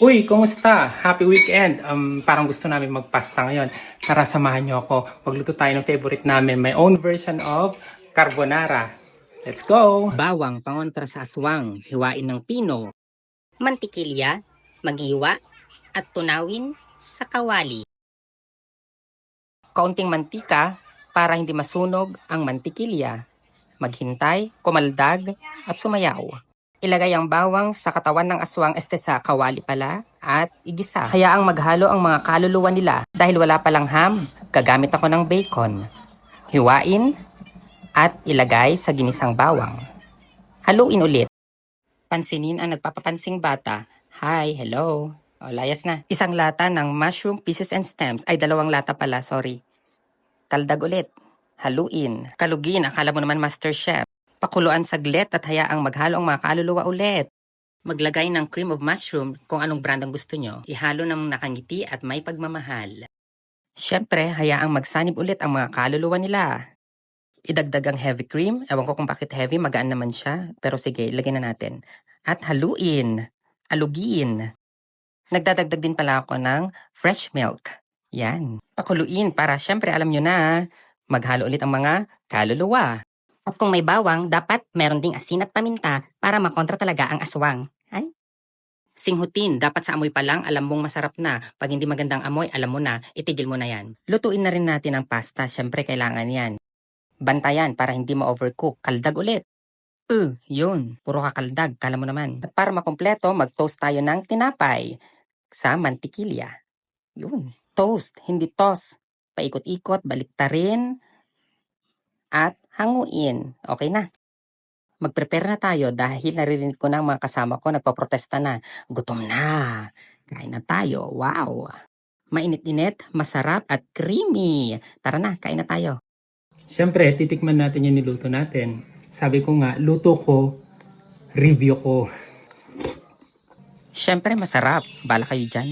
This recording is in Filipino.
Uy, kumusta? Happy weekend! Parang gusto namin magpasta ngayon. Tara, samahan niyo ako. Magluto tayo ng favorite namin. My own version of carbonara. Let's go! Bawang pangontra sa aswang, hiwain ng pino, mantikilya, maghiwa, at tunawin sa kawali. Kaunting mantika para hindi masunog ang mantikilya. Maghintay, kumaldag, at sumayaw. Ilagay ang bawang sa katawan ng aswang sa kawali pala at igisa. Hayaang maghalo ang mga kaluluwa nila dahil wala palang ham. Gagamit ako ng bacon. Hiwain at ilagay sa ginisang bawang. Haluin ulit. Pansinin ang nagpapapansing bata. Hi, hello. O, layas na. Isang lata ng mushroom pieces and stems. Ay, 2 lata pala, sorry. Kaldag ulit. Haluin. Kalugin, akala mo naman master chef. Pakuluan saglit at hayaang maghalo ang mga kaluluwa ulit. Maglagay ng cream of mushroom kung anong brand ang gusto nyo. Ihalo ng nakangiti at may pagmamahal. Siyempre, hayaang magsanib ulit ang mga kaluluwa nila. Idagdag ang heavy cream. Ewan ko kung bakit heavy, magaan naman siya. Pero sige, ilagay na natin. At haluin. Alugin. Nagdadagdag din pala ako ng fresh milk. Yan. Pakuluin para siyempre alam nyo na, maghalo ulit ang mga kaluluwa. At kung may bawang, dapat meron ding asin at paminta para makontra talaga ang aswang. Ay? Singhutin, dapat sa amoy pa lang, alam mong masarap na. Pag hindi magandang amoy, alam mo na, itigil mo na yan. Lutuin na rin natin ang pasta, siyempre kailangan yan. Bantayan para hindi ma-overcook. Kaldag ulit. Yun. Puro kakaldag, kala mo naman. At para makumpleto, mag-toast tayo ng tinapay sa mantikilya. Yun. Toast, hindi toss. Paikot-ikot, baliktarin, at hanguin. Okay na. Mag-prepare na tayo dahil naririnig ko na ang mga kasama ko nagpaprotesta na. Gutom na. Kain na tayo. Wow. Mainit-init, masarap at creamy. Tara na, kain na tayo. Siyempre, titikman natin yung niluto natin. Sabi ko nga, luto ko, review ko. Siyempre masarap. Bala kayo dyan.